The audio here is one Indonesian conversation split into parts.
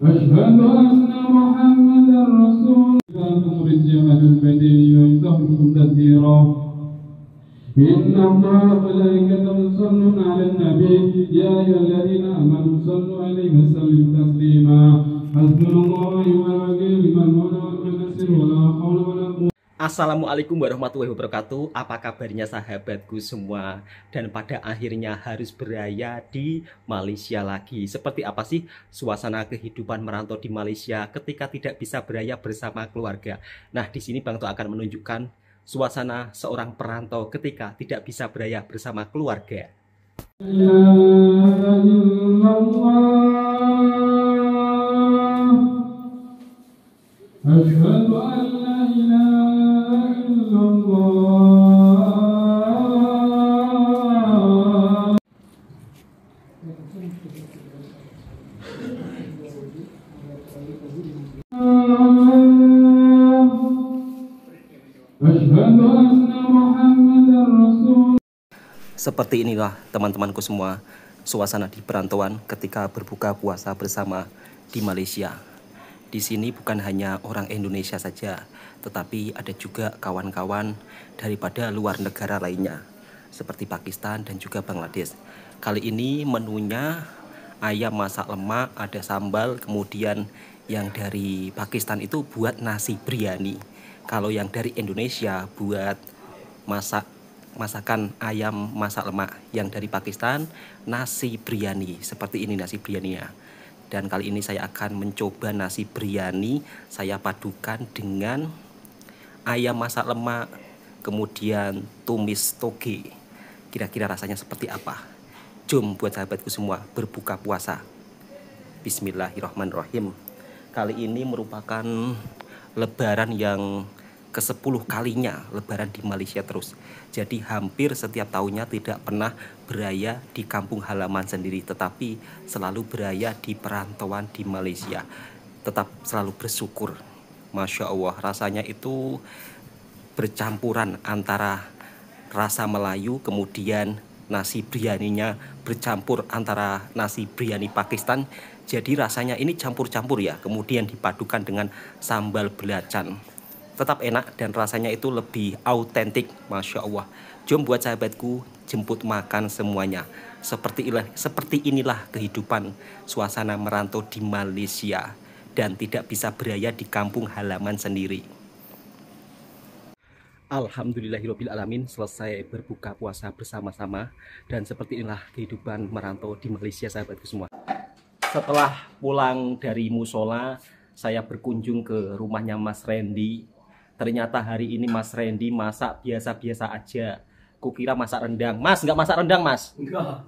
أشهد أن محمدا رسول الله رجال البدن ويضحكم تدبيرا إن الله وملائكته يصلون على النبي يا أيها الذين آمنوا صلوا عليه وسلموا تسليما حسبنا الله ونعم الوكيل نعم المولى ونعم النصير ولا حول ولا قوة. Assalamualaikum warahmatullahi wabarakatuh. Apa kabarnya sahabatku semua? Dan pada akhirnya harus beraya di Malaysia lagi. Seperti apa sih suasana kehidupan merantau di Malaysia ketika tidak bisa beraya bersama keluarga? Nah, di sini Bang To akan menunjukkan suasana seorang perantau ketika tidak bisa beraya bersama keluarga. Seperti inilah teman-temanku semua suasana di perantauan ketika berbuka puasa bersama di Malaysia. Di sini bukan hanya orang Indonesia saja, tetapi ada juga kawan-kawan daripada luar negara lainnya, seperti Pakistan dan juga Bangladesh. Kali ini menunya ayam masak lemak, ada sambal, kemudian yang dari Pakistan itu buat nasi biryani. Kalau yang dari Indonesia buat masakan ayam masak lemak, yang dari Pakistan nasi biryani. Seperti ini nasi biryaninya. Dan kali ini saya akan mencoba nasi biryani, saya padukan dengan ayam masak lemak, kemudian tumis toge. Kira-kira rasanya seperti apa? Jom buat sahabatku semua berbuka puasa. Bismillahirrahmanirrahim. Kali ini merupakan lebaran yang ke-10 kalinya lebaran di Malaysia terus. Jadi hampir setiap tahunnya tidak pernah beraya di kampung halaman sendiri, tetapi selalu beraya di perantauan di Malaysia. Tetap selalu bersyukur. Masya Allah, rasanya itu bercampuran antara rasa Melayu, kemudian nasi biryaninya bercampur antara nasi biryani Pakistan. Jadi rasanya ini campur-campur ya, kemudian dipadukan dengan sambal belacan. Tetap enak dan rasanya itu lebih autentik, Masya Allah. Jom buat sahabatku jemput makan semuanya. Seperti inilah kehidupan suasana merantau di Malaysia dan tidak bisa beraya di kampung halaman sendiri. Alhamdulillahirrahmanirrahim, selesai berbuka puasa bersama-sama. Dan seperti inilah kehidupan merantau di Malaysia, sahabatku semua. Setelah pulang dari musola, saya berkunjung ke rumahnya Mas Randy. Ternyata hari ini Mas Randy masak biasa-biasa aja. Kukira masak rendang. Mas, nggak masak rendang, Mas? Enggak.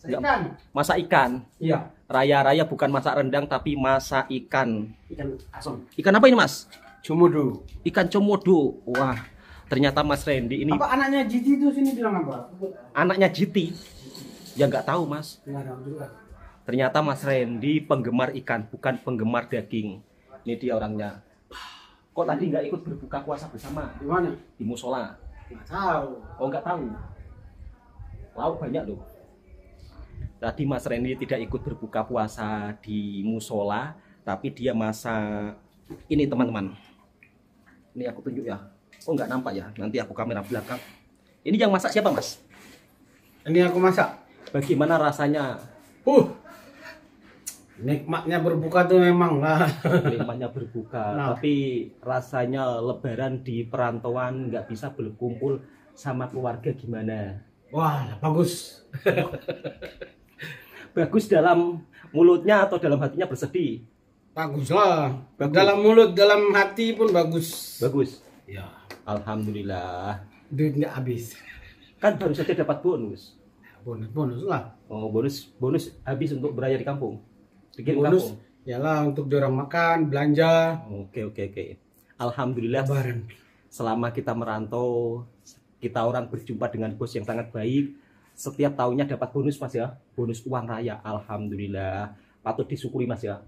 Ikan. Masak ikan? Iya. Raya-raya bukan masak rendang, tapi masak ikan. Ikan asam. Ikan apa ini, Mas? Comodo. Ikan comodo. Wah, ternyata Mas Randy ini... Apa anaknya Jiti itu sini bilang apa? Anaknya Jiti? Ya nggak tahu, Mas. Nggak tahu juga. Ternyata Mas Randy penggemar ikan, bukan penggemar daging. Ini dia orangnya. Kok tadi nggak ikut berbuka puasa bersama? Di mana? Di musola. Nggak tahu. Oh, nggak tahu. Lauk banyak loh. Tadi Mas Randy tidak ikut berbuka puasa di musola, tapi dia masak ini, teman-teman. Ini aku tunjuk ya. Oh, nggak nampak ya. Nanti aku kamera belakang. Ini yang masak siapa, Mas? Ini aku masak. Bagaimana rasanya? Nikmatnya berbuka tuh memang lah. Nikmatnya berbuka, tapi rasanya lebaran di perantauan nggak bisa berkumpul sama keluarga gimana? Wah, bagus. Bagus dalam mulutnya atau dalam hatinya bersedih? Bagus lah. Bagus. Dalam mulut, dalam hati pun bagus. Bagus. Ya. Alhamdulillah. Duitnya habis. Kan baru saja dapat bonus. Bonus lah. Oh, bonus habis untuk beraya di kampung. Bikin Bonus kampung. yalah untuk dorong makan, belanja. Oke. Alhamdulillah. Lebaran. Selama kita merantau, kita orang berjumpa dengan bos yang sangat baik. Setiap tahunnya dapat bonus, Mas ya. Bonus uang raya. Alhamdulillah. Patut disyukuri, Mas ya.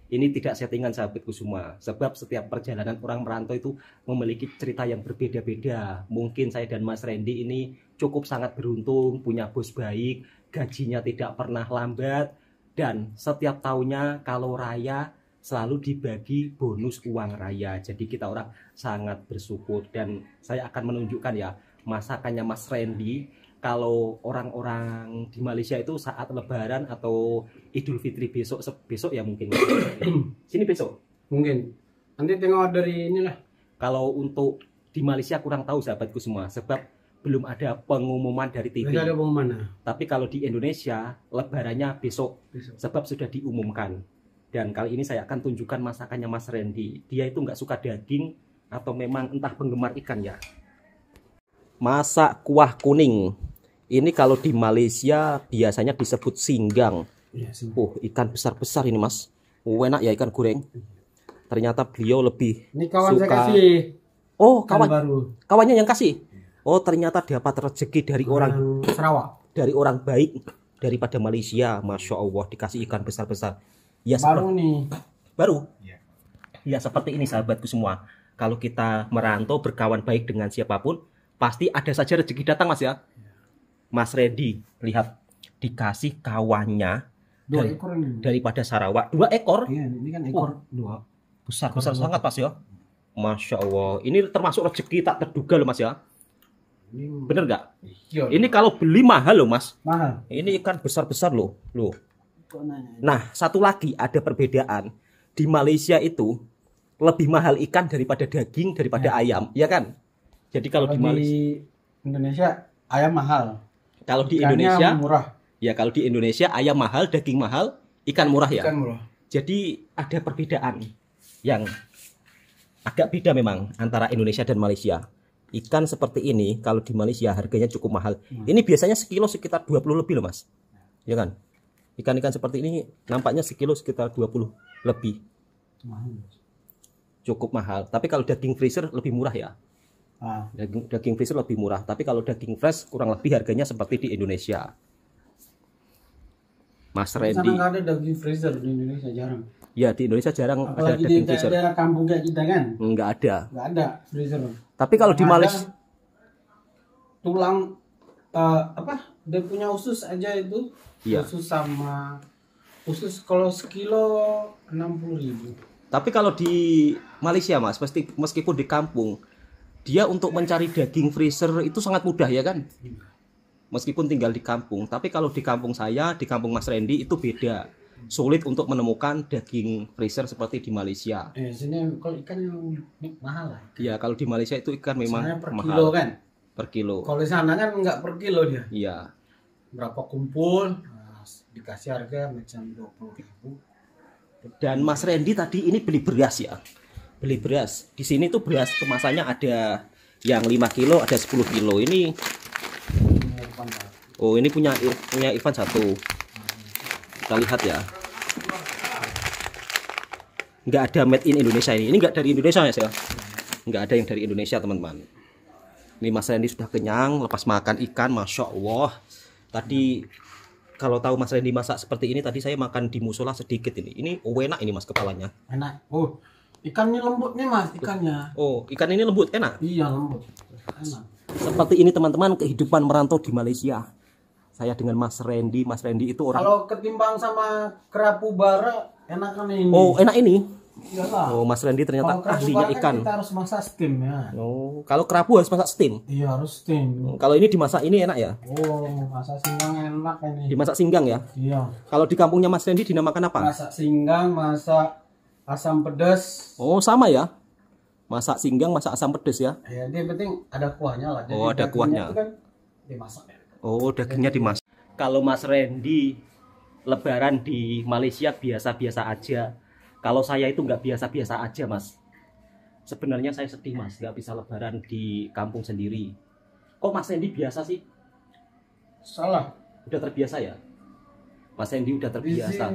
Ini tidak settingan, sahabatku semua. Sebab setiap perjalanan orang merantau itu memiliki cerita yang berbeda-beda. Mungkin saya dan Mas Randy ini cukup sangat beruntung, punya bos baik, gajinya tidak pernah lambat, dan setiap tahunnya kalau raya selalu dibagi bonus uang raya. Jadi kita orang sangat bersyukur, dan saya akan menunjukkan ya masakannya Mas Randy. Kalau orang-orang di Malaysia itu saat Lebaran atau Idul Fitri besok ya mungkin. Sini besok. Mungkin. Nanti tengok dari inilah. Kalau untuk di Malaysia kurang tahu sahabatku semua, sebab belum ada pengumuman dari TV. Tidak ada pengumuman. Tapi kalau di Indonesia Lebarannya besok, sebab sudah diumumkan. Dan kali ini saya akan tunjukkan masakannya Mas Randy. Dia itu nggak suka daging atau memang entah penggemar ikan ya. Masak kuah kuning. Ini kalau di Malaysia biasanya disebut singgang. Iya, Ikan besar-besar ini Mas. Enak ya ikan goreng. Ternyata beliau lebih ini kawan suka. saya kasih. Oh, Ikan kawan baru. Kawannya yang kasih. Oh, ternyata dapat rezeki dari orang Sarawak. Dari orang baik daripada Malaysia. Masya Allah, dikasih ikan besar-besar. Ya, Baru nih. Baru? Ya, seperti ini sahabatku semua. Kalau kita merantau berkawan baik dengan siapapun, pasti ada saja rezeki datang Mas ya. Mas Randy, lihat, dikasih kawannya 2 ekor ini. daripada Sarawak. 2 ekor? Iya, ini kan ekor 2. Besar sangat Mas ya. Masya Allah, ini termasuk rezeki tak terduga loh Mas ya. Bener nggak? Iya. Ini kalau beli mahal loh Mas. Mahal. Ini ikan besar-besar loh. Nah, satu lagi ada perbedaan. Di Malaysia itu lebih mahal ikan daripada daging, daripada ayam, ya kan? Jadi kalau di Malaysia, Indonesia ayam mahal. kalau di Ikannya Indonesia murah. ya kalau di Indonesia ayam mahal, daging mahal, ikan murah ya. Ikan murah. Jadi ada perbedaan yang agak beda memang antara Indonesia dan Malaysia. Ikan seperti ini kalau di Malaysia harganya cukup mahal. Ini biasanya sekilo sekitar 20 lebih loh Mas. Ya kan? Ikan-ikan seperti ini nampaknya sekilo sekitar 20 lebih. Cukup mahal. Tapi kalau daging freezer lebih murah ya. Daging freezer lebih murah. Tapi kalau daging fresh kurang lebih harganya seperti di Indonesia. Mas Randy. Sana nggak ada daging freezer di Indonesia, jarang. Ya, di Indonesia jarang Apalagi ada daging freezer. di daerah kampung kayak kita kan. Nggak ada. Nggak ada freezer. Tapi kalau di Malaysia tulang dia punya usus aja itu. Iya. Usus sama usus kalau sekilo 60.000. Tapi kalau di Malaysia Mas, meskipun di kampung, dia untuk mencari daging freezer itu sangat mudah ya kan? Meskipun tinggal di kampung. Tapi kalau di kampung saya, di kampung Mas Randy itu beda. Sulit untuk menemukan daging freezer seperti di Malaysia. Sini kalau ikan yang mahal lah. Ya, kalau di Malaysia itu ikan memang Soalnya per mahal. kilo kan? Per kilo. Kalau di sana kan nggak per kilo dia. Iya. Berapa kumpul, dikasih harga macam 20.000. Dan Mas Randy tadi ini beli beras ya. Beli beras. Di sini tuh beras kemasannya ada yang 5 kilo, ada 10 kilo. Ini oh, ini punya Irfan 1. Kita lihat ya. Nggak ada made in Indonesia ini. Ini nggak dari Indonesia ya. Nggak ada yang dari Indonesia teman-teman. Ini Mas Randy sudah kenyang lepas makan ikan, Masya Allah. Tadi kalau tahu Mas Randy masak seperti ini, tadi saya makan di musola sedikit ini. Ini enak ini Mas kepalanya. Enak. Oh, ikannya lembut nih Mas, ikannya. Oh, ikan ini lembut, enak. Iya, lembut. Enak. Seperti ini teman-teman kehidupan merantau di Malaysia. Saya dengan Mas Randy itu orang. Kalau ketimbang sama kerapu bara, enakan ini. Oh, enak ini. Iyalah. Oh, Mas Randy ternyata Kalau kerapu ahlinya bara ikan. kita harus masak steam ya. Oh, kalau kerapu harus masak steam. Iya, harus steam. Kalau ini dimasak ini enak ya? Oh, masak singgang enak ini. Dimasak singgang ya? Iya. Kalau di kampungnya Mas Randy dinamakan apa? Masak singgang, masak asam pedas. Oh, sama ya? Masak singgang, masak asam pedas ya? Ya, dia penting ada kuahnya lah. Jadi Oh, ada dagingnya kuahnya. itu kan dimasak ya. Oh, dagingnya dimasak. Kalau Mas Randy lebaran di Malaysia biasa-biasa aja. Kalau saya itu nggak biasa-biasa aja Mas. Sebenarnya saya sedih Mas, nggak bisa lebaran di kampung sendiri. Kok Mas Randy biasa sih? Salah. Udah terbiasa ya? Mas Randy udah Di terbiasa.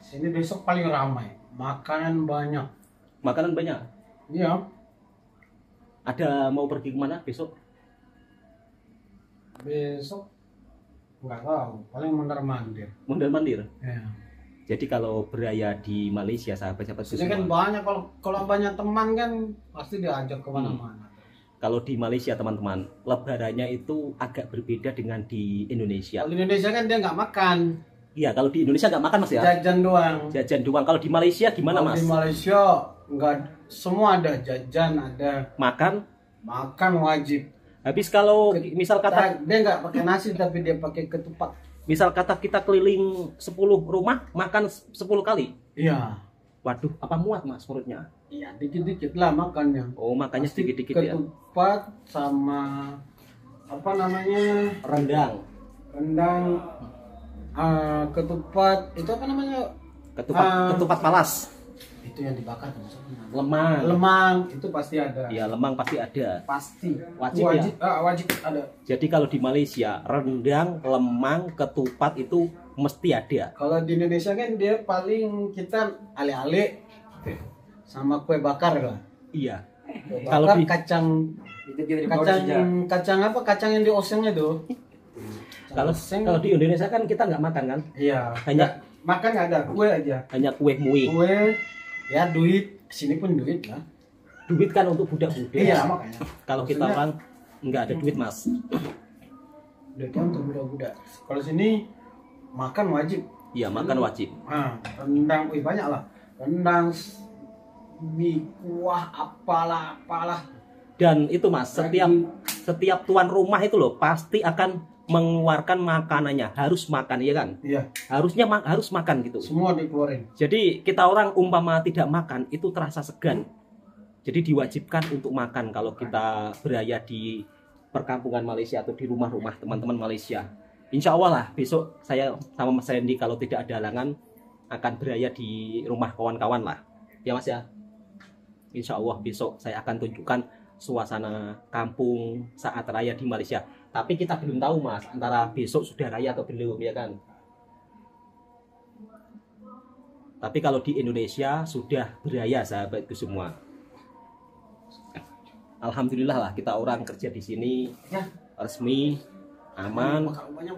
sini besok paling ramai. Makanan banyak. Makanan banyak. Iya. Ada mau pergi kemana besok? Besok nggak tahu. Paling mondar-mandir. Mondar-mandir. Ya. Jadi kalau beraya di Malaysia sahabat-sahabat Sini kan semua. banyak kalau banyak teman kan pasti diajak kemana-mana. Kalau di Malaysia teman-teman, lebarannya itu agak berbeda dengan di Indonesia. Kalau di Indonesia kan dia nggak makan. Iya, kalau di Indonesia nggak makan Mas ya? Jajan doang. Jajan doang. Kalau di Malaysia gimana Kalau Mas? di Malaysia nggak semua ada, jajan ada, Makan? makan wajib. Habis kalau misal kata Dia nggak pakai nasi tapi dia pakai ketupat. kita keliling 10 rumah, makan 10 kali. Iya. Waduh, apa muat Mas perutnya? Iya, dikit-dikit lah makannya. Oh, makannya Pasti sedikit-dikit ya. ketupat sama apa namanya? Rendang. Rendang, ketupat, itu apa namanya? Ketupat palas. Itu yang dibakar maksudnya. Lemang. Lemang itu pasti ada. Iya, lemang pasti ada. Pasti. Wajib ya? Wajib ada. Jadi kalau di Malaysia, rendang, lemang, ketupat itu mesti ada. Kalau di Indonesia kan dia paling kita ale-ale sama kue bakar lah. Iya. Kue Kalau bakar, di- kacang apa? Kacang yang dioseng itu. Kalau di Indonesia kan kita nggak makan kan? Iya. Hanya- makan nggak ada, kue aja. Hanya kue mui. Kue, ya duit. Sini pun duit lah. Duit kan untuk budak-budak. Iya makanya. Kalau kita Maksudnya, orang nggak ada duit Mas. duitnya untuk budak-budak. Kalau sini makan wajib. Iya, makan wajib. Rendang, banyak lah. Rendang, mie, kuah, apalah. Dan itu Mas, setiap tuan rumah itu loh pasti akan mengeluarkan makanannya, harus makan ya kan? Iya, Harusnya harus makan gitu. semua dikeluarin. Jadi kita orang umpama tidak makan itu terasa segan. Jadi diwajibkan untuk makan kalau kita beraya di perkampungan Malaysia atau di rumah-rumah teman-teman Malaysia. Insya Allah lah besok saya sama Mas Randy kalau tidak ada halangan akan beraya di rumah kawan-kawan lah. Ya Mas ya. Insya Allah besok saya akan tunjukkan suasana kampung saat raya di Malaysia. Tapi kita belum tahu Mas antara besok sudah raya atau belum ya kan. Tapi kalau di Indonesia sudah beraya sahabatku semua. Alhamdulillah lah kita orang kerja di sini Ya, resmi, aman. bakar banyak.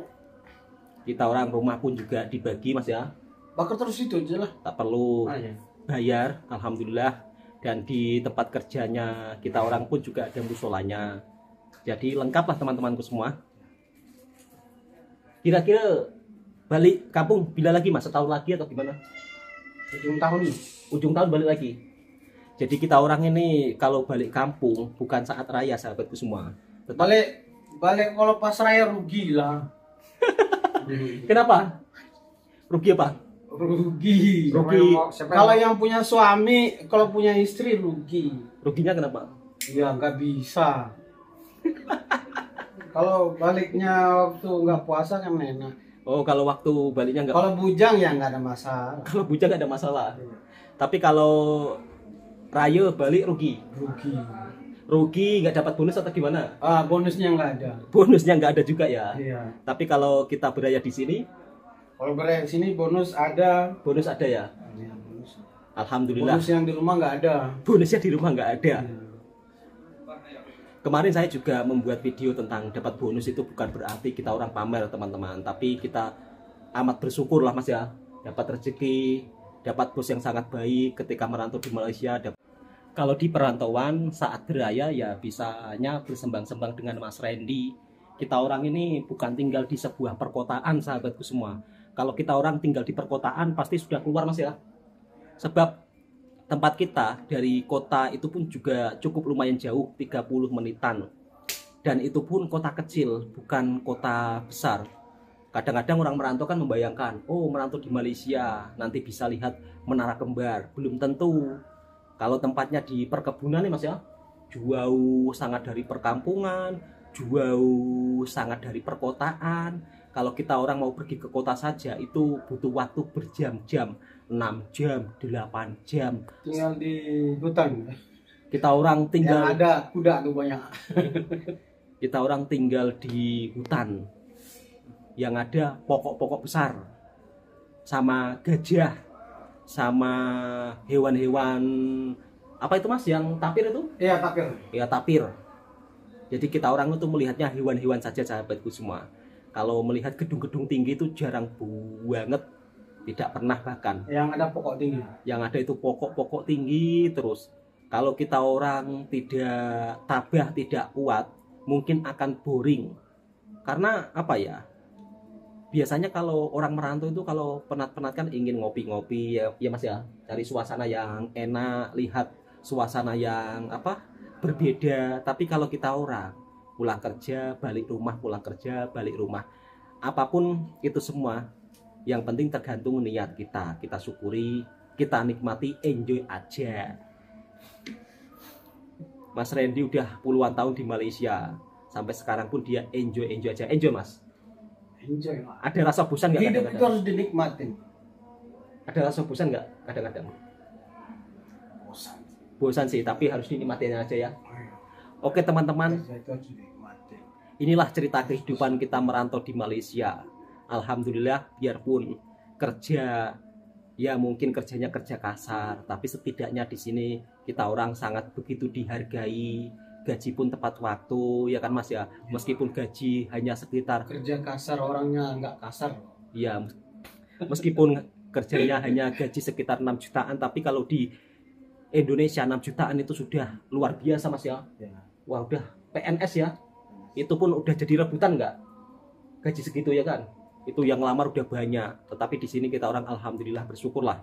Kita orang rumah pun juga dibagi Mas ya. Bakar terus itu aja lah. Tak perlu Iya. bayar, alhamdulillah. Dan di tempat kerjanya kita orang pun juga ada musolanya. Jadi lengkap lah teman-temanku semua. Kira-kira balik kampung bila lagi Mas? Setahun lagi atau gimana? Ujung tahun nih. Ujung tahun balik lagi. Jadi kita orang ini kalau balik kampung bukan saat raya sahabatku semua. Balik kalau pas raya rugi lah. Kenapa? Rugi apa? Rugi. Rugi. Kalau yang punya suami, kalau punya istri rugi. Ruginya kenapa? Ya nggak bisa. Kalau baliknya waktu nggak puasa kan enak. Oh, kalau waktu baliknya nggak. Kalau bujang ya nggak ada masalah. Kalau bujang nggak ada masalah. Tapi kalau raya balik rugi. Rugi nggak dapat bonus atau gimana? Bonusnya nggak ada. Bonusnya nggak ada juga ya. Iya. Tapi kalau kita beraya di sini, Kalau berada di sini bonus ada. bonus ada ya. Iya, bonus. Alhamdulillah. Bonus yang di rumah nggak ada. Bonusnya di rumah nggak ada. Kemarin saya juga membuat video tentang dapat bonus itu bukan berarti kita orang pamer teman-teman, tapi kita amat bersyukur lah Mas ya, dapat rezeki, dapat bos yang sangat baik ketika merantau di Malaysia. Kalau di perantauan saat beraya ya bisanya bersembang-sembang dengan Mas Randy. Kita orang ini bukan tinggal di sebuah perkotaan sahabatku semua. Kalau kita orang tinggal di perkotaan pasti sudah keluar Mas ya. Sebab tempat kita dari kota itu pun juga cukup lumayan jauh, 30 menitan. Dan itu pun kota kecil, bukan kota besar. Kadang-kadang orang merantau kan membayangkan, oh merantau di Malaysia, nanti bisa lihat menara kembar. Belum tentu. Kalau tempatnya di perkebunan nih Mas ya, jauh sangat dari perkampungan, jauh sangat dari perkotaan. Kalau kita orang mau pergi ke kota saja itu butuh waktu berjam-jam, 6 jam, 8 jam. Tinggal di hutan. Kita orang Yang tinggal ada kuda tuh banyak. kita orang tinggal di hutan. Yang ada pokok-pokok besar. Sama gajah, sama hewan-hewan apa itu Mas yang tapir itu? Iya, tapir. Ya tapir. Jadi kita orang itu melihatnya hewan-hewan saja sahabatku semua. Kalau melihat gedung-gedung tinggi itu jarang banget, tidak pernah bahkan. Yang ada pokok tinggi. Yang ada itu pokok-pokok tinggi terus. Kalau kita orang tidak tabah, tidak kuat, mungkin akan boring. Karena apa ya? Biasanya kalau orang merantau itu kalau penat-penat kan ingin ngopi-ngopi ya, ya Mas ya, cari suasana yang enak, lihat suasana yang apa? Berbeda. Tapi kalau kita orang pulang kerja, balik rumah, pulang kerja, balik rumah, apapun itu semua, yang penting tergantung niat kita. Kita syukuri, kita nikmati, enjoy aja. Mas Randy udah puluhan tahun di Malaysia, sampai sekarang pun dia enjoy aja. Enjoy Mas. Enjoy lah. Ada rasa bosan nggak Hidup itu kadang-kadang? harus dinikmatin. Ada rasa bosan nggak kadang-kadang? Bosan. Bosan sih, tapi harus dinikmatin aja ya. Oh, iya. Oke teman-teman, Kerja itu harus dinikmatin. inilah cerita kehidupan kita merantau di Malaysia. Alhamdulillah, biarpun kerja ya mungkin kerjanya kerja kasar, tapi setidaknya di sini kita orang sangat begitu dihargai, gaji pun tepat waktu, ya kan Mas ya. Meskipun gaji hanya sekitar Kerja kasar orangnya nggak kasar. ya meskipun kerjanya hanya gaji sekitar 6 jutaan, tapi kalau di Indonesia 6 jutaan itu sudah luar biasa Mas ya. Ya. Wah udah PNS ya. Itu pun udah jadi rebutan nggak? Gaji segitu ya kan? Itu yang lamar udah banyak. Tetapi di sini kita orang alhamdulillah bersyukurlah.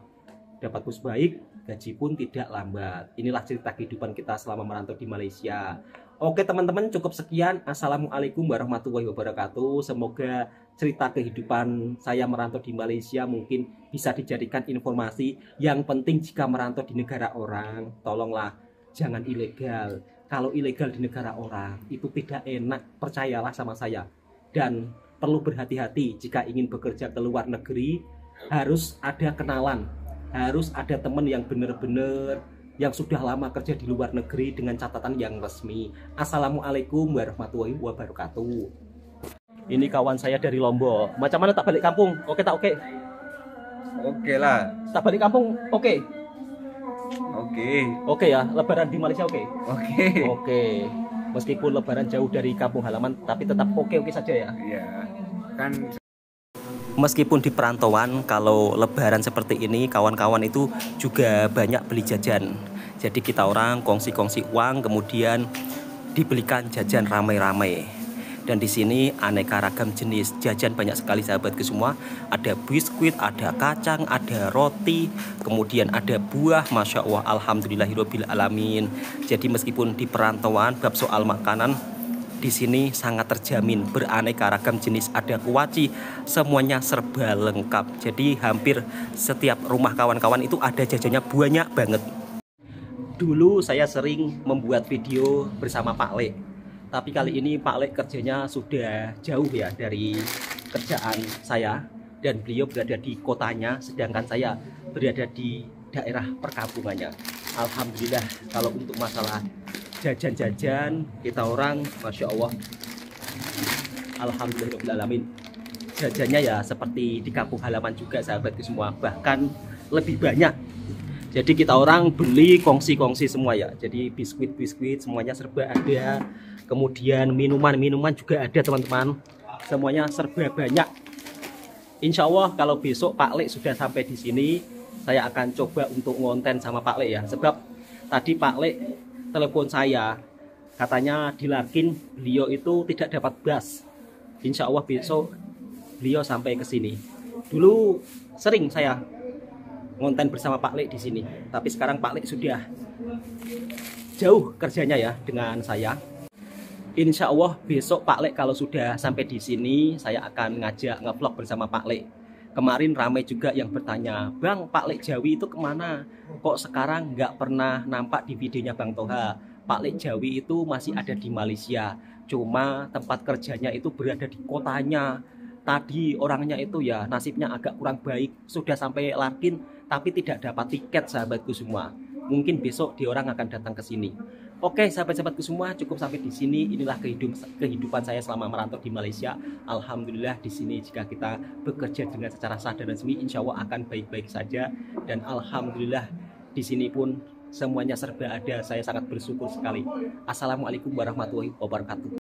Dapat bos baik, gaji pun tidak lambat. Inilah cerita kehidupan kita selama merantau di Malaysia. Oke teman-teman, cukup sekian. Assalamualaikum warahmatullahi wabarakatuh. Semoga cerita kehidupan saya merantau di Malaysia mungkin bisa dijadikan informasi. Yang penting jika merantau di negara orang, tolonglah jangan ilegal. Kalau ilegal di negara orang itu tidak enak, percayalah sama saya. Dan perlu berhati-hati jika ingin bekerja ke luar negeri, harus ada kenalan, harus ada teman yang benar-benar yang sudah lama kerja di luar negeri dengan catatan yang resmi. Assalamualaikum warahmatullahi wabarakatuh. Ini kawan saya dari Lombok. Macam mana tak balik kampung? Oke tak oke? Oke lah, Tak balik kampung? Oke. oke, Oke ya, lebaran di Malaysia oke. oke. Oke. Meskipun lebaran jauh dari kampung halaman, tapi tetap oke-oke saja ya. Ya, kan Meskipun di perantauan, kalau lebaran seperti ini, kawan-kawan itu juga banyak beli jajan. Jadi kita orang kongsi-kongsi uang, kemudian dibelikan jajan ramai-ramai. Dan di sini aneka ragam jenis jajan banyak sekali sahabatku semua. Ada biskuit, ada kacang, ada roti, kemudian ada buah. Masya Allah, alhamdulillahirobbil alamin. Jadi meskipun di perantauan, bab soal makanan di sini sangat terjamin, beraneka ragam jenis, ada kuaci, semuanya serba lengkap. Jadi hampir setiap rumah kawan-kawan itu ada jajannya banyak banget. Dulu saya sering membuat video bersama Pak Le, tapi kali ini Pak Le kerjanya sudah jauh ya dari kerjaan saya, dan beliau berada di kotanya, sedangkan saya berada di daerah perkampungannya. Alhamdulillah kalau untuk masalah jajan-jajan kita orang Masya Allah, alhamdulillahirobbilalamin, jajannya ya seperti di kampung halaman juga sahabatku semua, bahkan lebih banyak. Jadi kita orang beli kongsi-kongsi semua ya. Jadi biskuit-biskuit semuanya serba ada, kemudian minuman-minuman juga ada teman-teman, semuanya serba banyak. Insya Allah kalau besok Pak Le sudah sampai di sini, saya akan coba untuk ngonten sama Pak Le ya. Sebab tadi Pak Le telepon saya, katanya di Larkin beliau itu tidak dapat bus. Insya Allah besok beliau sampai ke sini. Dulu sering saya ngonten bersama Pak Le di sini, tapi sekarang Pak Le sudah jauh kerjanya ya dengan saya. Insya Allah besok Pak Le kalau sudah sampai di sini, saya akan ngajak ngevlog bersama Pak Le. Kemarin ramai juga yang bertanya, Bang, Pak Le Jawi itu kemana? Kok sekarang nggak pernah nampak di videonya Bang Toha? Pak Le Jawi itu masih ada di Malaysia, cuma tempat kerjanya itu berada di kotanya. Tadi orangnya itu ya nasibnya agak kurang baik, sudah sampai Larkin tapi tidak dapat tiket sahabatku semua. Mungkin besok dia orang akan datang ke sini. Oke sahabat-sahabatku semua, cukup sampai di sini. Inilah kehidupan saya selama merantau di Malaysia. Alhamdulillah di sini jika kita bekerja dengan secara sah dan resmi, insya Allah akan baik-baik saja. Dan alhamdulillah di sini pun semuanya serba ada. Saya sangat bersyukur sekali. Assalamualaikum warahmatullahi wabarakatuh.